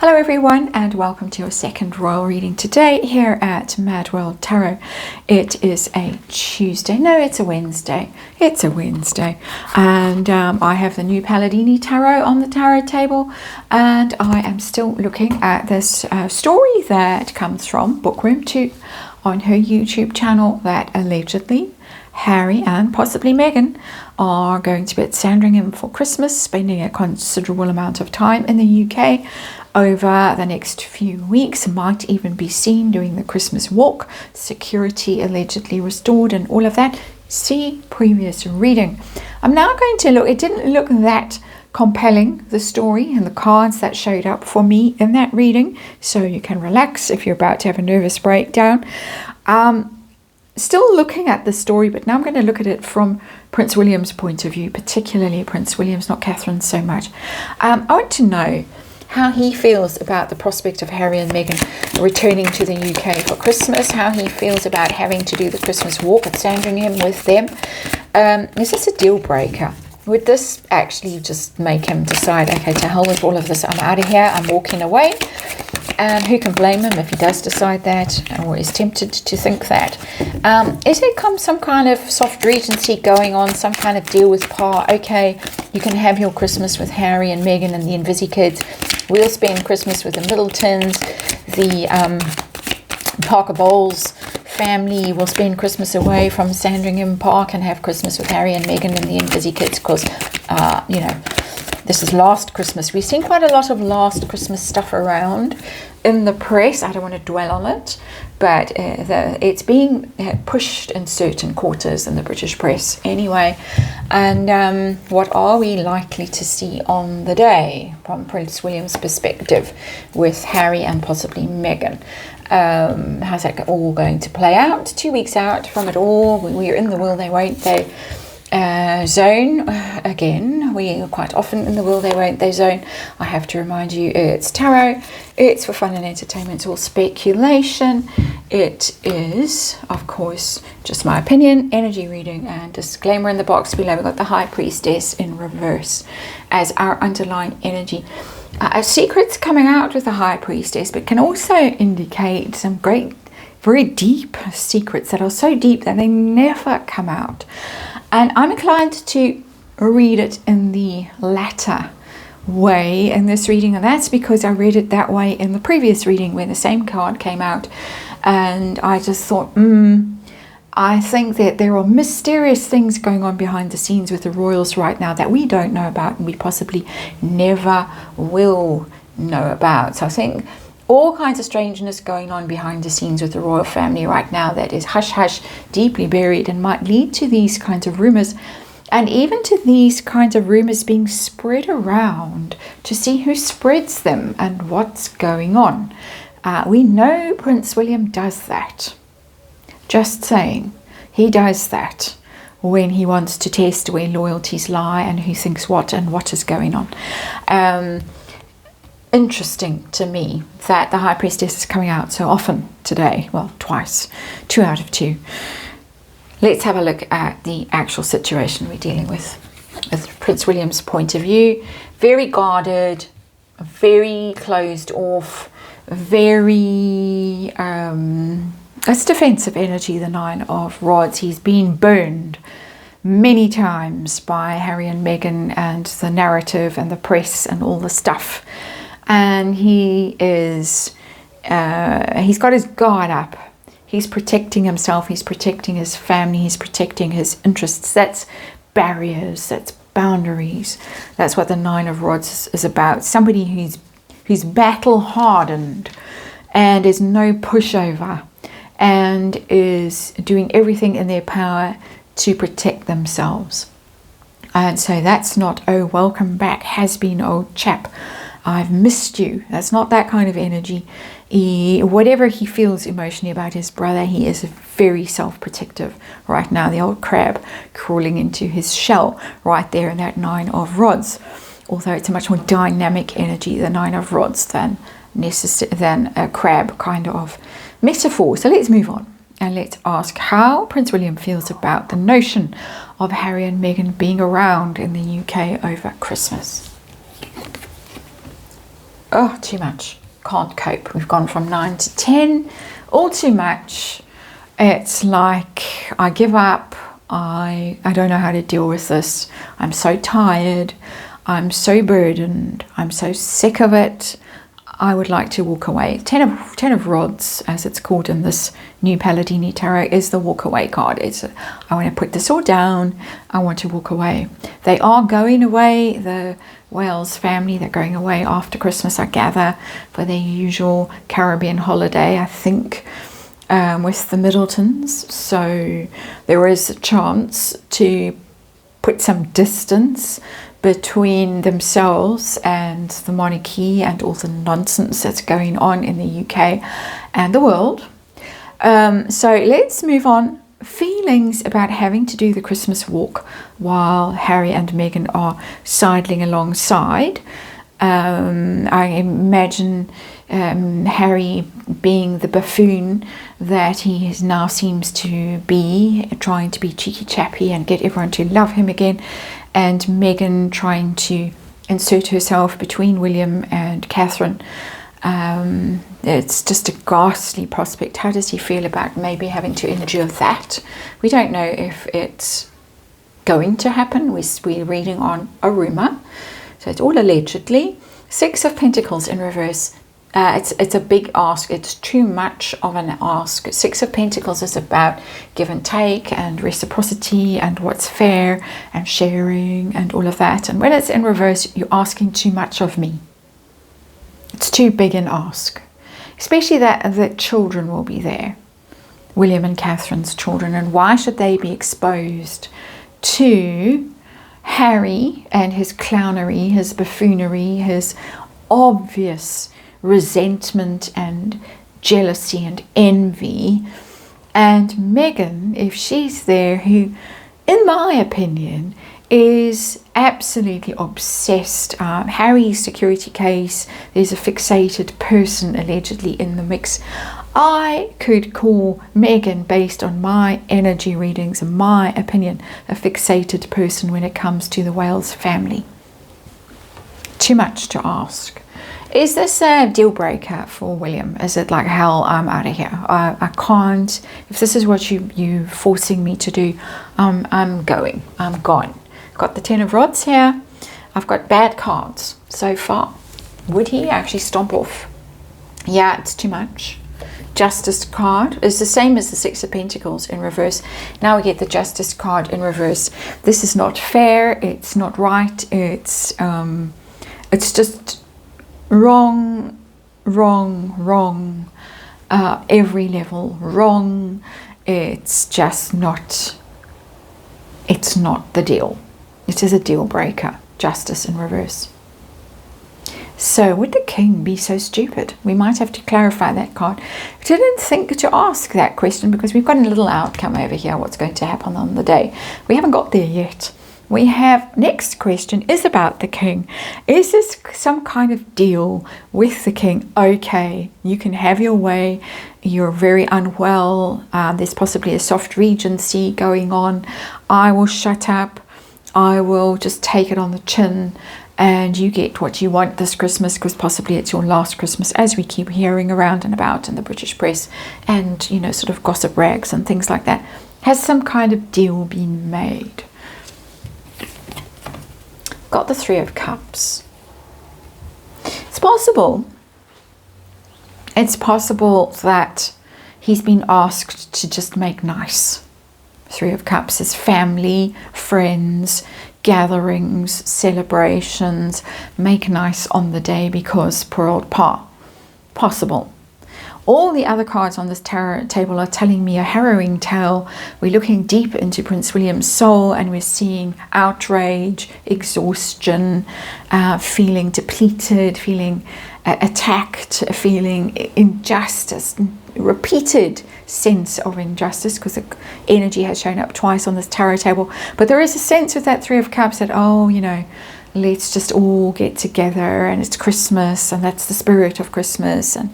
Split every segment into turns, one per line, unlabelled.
Hello everyone and welcome to your second royal reading today here at MadWorldTarot. It is a Tuesday, no it's a Wednesday, and I have the new Palladini Tarot on the tarot table, and I am still looking at this story that comes from Bookworm 2 on her YouTube channel that allegedly Harry and possibly Meghan are going to be at Sandringham for Christmas, spending a considerable amount of time in the UK over the next few weeks, might even be seen doing the Christmas walk, security allegedly restored and all of that. See previous reading. I'm now going to look, it didn't look that compelling, the story and the cards that showed up for me in that reading, so you can relax if you're about to have a nervous breakdown. Still looking at the story, but now I'm going to look at it from Prince William's point of view, particularly Prince William's, not Catherine so much. I want to know how he feels about the prospect of Harry and Meghan returning to the UK for Christmas, how he feels about having to do the Christmas walk at Sandringham with them. Is this a deal breaker? Would this actually just make him decide, okay, to hell with all of this, I'm out of here, I'm walking away? And who can blame him if he does decide that or is tempted to think that? Is there some kind of soft regency going on, some kind of deal with Pa? Okay, you can have your Christmas with Harry and Meghan and the Invisi kids. We'll spend Christmas with the Middletons, the Parker Bowles family will spend Christmas away from Sandringham Park and have Christmas with Harry and Meghan and the Invisi kids because, this is last Christmas. We've seen quite a lot of last Christmas stuff around in the press. I don't want to dwell on it, but it's being pushed in certain quarters in the British press anyway. And what are we likely to see on the day from Prince William's perspective with Harry and possibly Meghan? How's that all going to play out? 2 weeks out from it all, we're in the will they won't they zone again. We are quite often in the will they won't they zone. I have to remind you, it's tarot, it's for fun and entertainment, it's all speculation. It is, of course, just my opinion, energy reading, and disclaimer in the box below. We've got the High Priestess in reverse as our underlying energy. Secrets coming out with the High Priestess, but can also indicate some great, very deep secrets that are so deep that they never come out. And I'm inclined to read it in the latter way in this reading, and that's because I read it that way in the previous reading where the same card came out, and I just thought, I think that there are mysterious things going on behind the scenes with the royals right now that we don't know about and we possibly never will know about. So I think all kinds of strangeness going on behind the scenes with the royal family right now that is hush-hush, deeply buried, and might lead to these kinds of rumors, and even to these kinds of rumors being spread around to see who spreads them and what's going on. We know Prince William does that. Just saying, he does that when he wants to test where loyalties lie and who thinks what and what is going on. Interesting to me that the High Priestess is coming out so often today. Well, twice. 2 out of 2. Let's have a look at the actual situation we're dealing with Prince William's point of view. Very guarded, very closed off, very it's defensive energy, the Nine of Rods. He's been burned many times by Harry and Meghan and the narrative and the press and all the stuff. And he is, he's got his guard up. He's protecting himself, he's protecting his family, he's protecting his interests. That's barriers, that's boundaries. That's what the Nine of Rods is about. Somebody who's battle hardened and is no pushover and is doing everything in their power to protect themselves. And so that's not, oh, welcome back, has been, old chap, I've missed you. That's not that kind of energy. Whatever he feels emotionally about his brother, he is very self-protective right now. The old crab crawling into his shell right there in that Nine of Rods. Although it's a much more dynamic energy, the Nine of Rods, than a crab kind of metaphor. So let's move on and let's ask how Prince William feels about the notion of Harry and Meghan being around in the UK over Christmas. oh, too much. Can't cope. We've gone from 9 to 10. All too much. It's like I give up. I don't know how to deal with this. I'm so tired. I'm so burdened. I'm so sick of it. I would like to walk away. 10 of rods, as it's called in this new Palladini Tarot, is the walk away card. I want to put this all down. I want to walk away. They are going away. The Wales family, they're going away after Christmas, I gather, for their usual Caribbean holiday, I think, with the Middletons. So there is a chance to put some distance between themselves and the monarchy and all the nonsense that's going on in the UK and the world. So let's move on. Feelings about having to do the Christmas walk while Harry and Meghan are sidling alongside. I imagine Harry being the buffoon that he now seems to be, trying to be cheeky chappy and get everyone to love him again, and Meghan trying to insert herself between William and Catherine. It's just a ghastly prospect. How does he feel about maybe having to endure that? We don't know if it's going to happen. We're reading on a rumour, so it's all allegedly. 6 of Pentacles in reverse. It's a big ask. It's too much of an ask. 6 of Pentacles is about give and take and reciprocity and what's fair and sharing and all of that. And when it's in reverse, you're asking too much of me. It's too big an ask. Especially that the children will be there. William and Catherine's children. And why should they be exposed to Harry and his clownery, his buffoonery, his obvious resentment and jealousy and envy, and Meghan, if she's there, who in my opinion is absolutely obsessed. Harry's security case, there's a fixated person allegedly in the mix. I could call Meghan, based on my energy readings and my opinion, a fixated person when it comes to the Wales family. Too much to ask. Is this a deal breaker for William? Is it like, hell, I'm out of here? I can't. If this is what you're forcing me to do, I'm going. I'm gone. Got the 10 of rods here. I've got bad cards so far. Would he actually stomp off? Yeah, it's too much. Justice card is the same as the 6 of Pentacles in reverse. Now we get the Justice card in reverse. This is not fair. It's not right. It's just wrong, every level wrong. It's just not, it's not the deal. It is a deal breaker. Justice in reverse. So would the king be so stupid? We might have to clarify that card. I didn't think to ask that question because we've got a little outcome over here, what's going to happen on the day. We haven't got there yet. We have, next question is about the king. Is this some kind of deal with the king? Okay, you can have your way. You're very unwell. There's possibly a soft regency going on. I will shut up. I will just take it on the chin. And you get what you want this Christmas, because possibly it's your last Christmas, as we keep hearing around and about in the British press and, you know, sort of gossip rags and things like that. Has some kind of deal been made? Got the 3 of Cups. It's possible. It's possible that he's been asked to just make nice. 3 of Cups is family, friends, gatherings, celebrations, make nice on the day because poor old Pa. Possible. All the other cards on this tarot table are telling me a harrowing tale. We're looking deep into Prince William's soul and we're seeing outrage, exhaustion, feeling depleted, feeling attacked, feeling injustice, repeated sense of injustice, because the energy has shown up twice on this tarot table. But there is a sense with that 3 of Cups that, oh, you know, let's just all get together and it's Christmas and that's the spirit of Christmas, and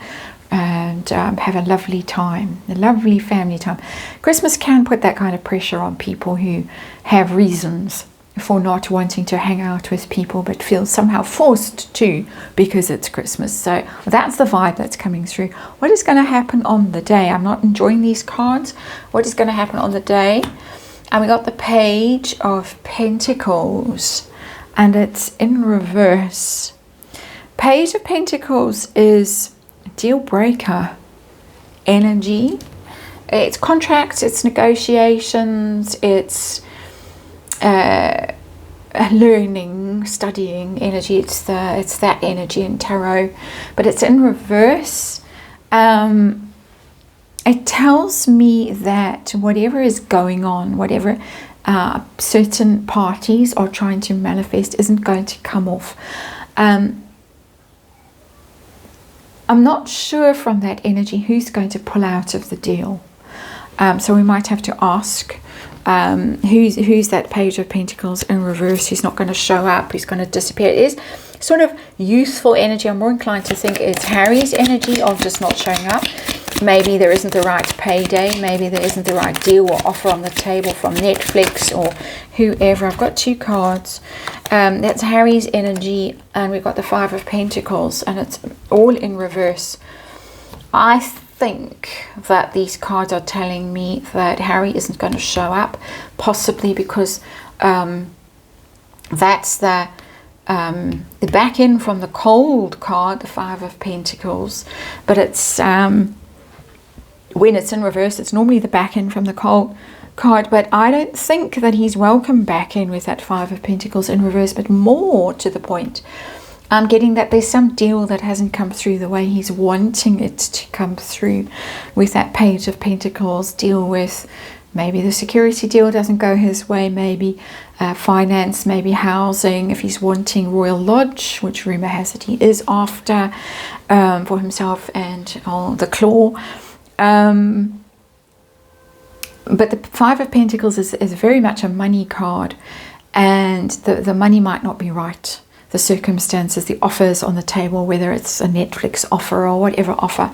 have a lovely time, a lovely family time. Christmas can put that kind of pressure on people who have reasons for not wanting to hang out with people, but feels somehow forced to because it's Christmas. So that's the vibe that's coming through. What is going to happen on the day? I'm not enjoying these cards. What is going to happen on the day? And we got the Page of Pentacles, and it's in reverse. Page of Pentacles is deal breaker energy. It's contracts, it's negotiations, it's learning, studying energy. It's that energy in tarot, but it's in reverse. It tells me that whatever is going on, whatever certain parties are trying to manifest, isn't going to come off. I'm not sure from that energy who's going to pull out of the deal. So we might have to ask who's that Page of Pentacles in reverse, who's not going to show up, who's going to disappear. It is sort of youthful energy. I'm more inclined to think it's Harry's energy of just not showing up. Maybe there isn't the right payday, maybe there isn't the right deal or offer on the table from Netflix or whoever. I've got 2 cards. That's Harry's energy, and we've got the 5 of Pentacles, and it's all in reverse. I think that these cards are telling me that Harry isn't going to show up, possibly because that's the back end from the cold card, the 5 of Pentacles, but it's when it's in reverse, it's normally the back end from the cold card, but I don't think that he's welcome back in with that 5 of Pentacles in reverse. But more to the point, I'm getting that there's some deal that hasn't come through the way he's wanting it to come through with that Page of Pentacles. Deal with maybe the security deal doesn't go his way, maybe finance, maybe housing, if he's wanting Royal Lodge, which rumor has it he is after, for himself and the Claw. But the 5 of Pentacles is very much a money card, and the money might not be right. The circumstances, the offers on the table, whether it's a Netflix offer or whatever offer.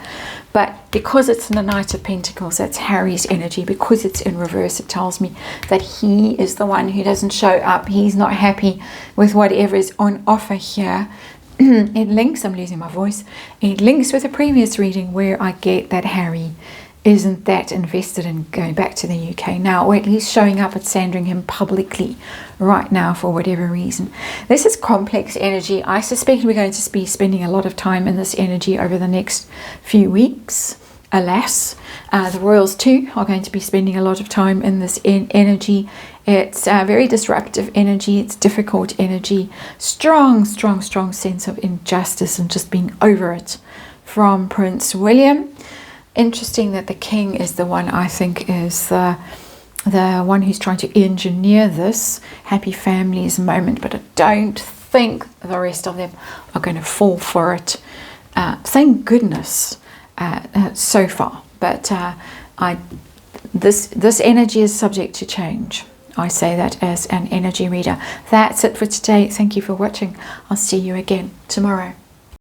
But because it's the Knight of Pentacles, that's Harry's energy. Because it's in reverse, it tells me that he is the one who doesn't show up. He's not happy with whatever is on offer here. It links, I'm losing my voice, it links with a previous reading where I get that Harry isn't that invested in going back to the UK now, or at least showing up at Sandringham publicly right now for whatever reason. This is complex energy. I suspect we're going to be spending a lot of time in this energy over the next few weeks. Alas, the Royals too are going to be spending a lot of time in this energy. It's very disruptive energy. It's difficult energy. Strong sense of injustice and just being over it from Prince William. Interesting that the King is the one I think is the one who's trying to engineer this happy families moment, but I don't think the rest of them are going to fall for it. Thank goodness so far, but this energy is subject to change. I say that as an energy reader. That's it for today. Thank you for watching. I'll see you again tomorrow.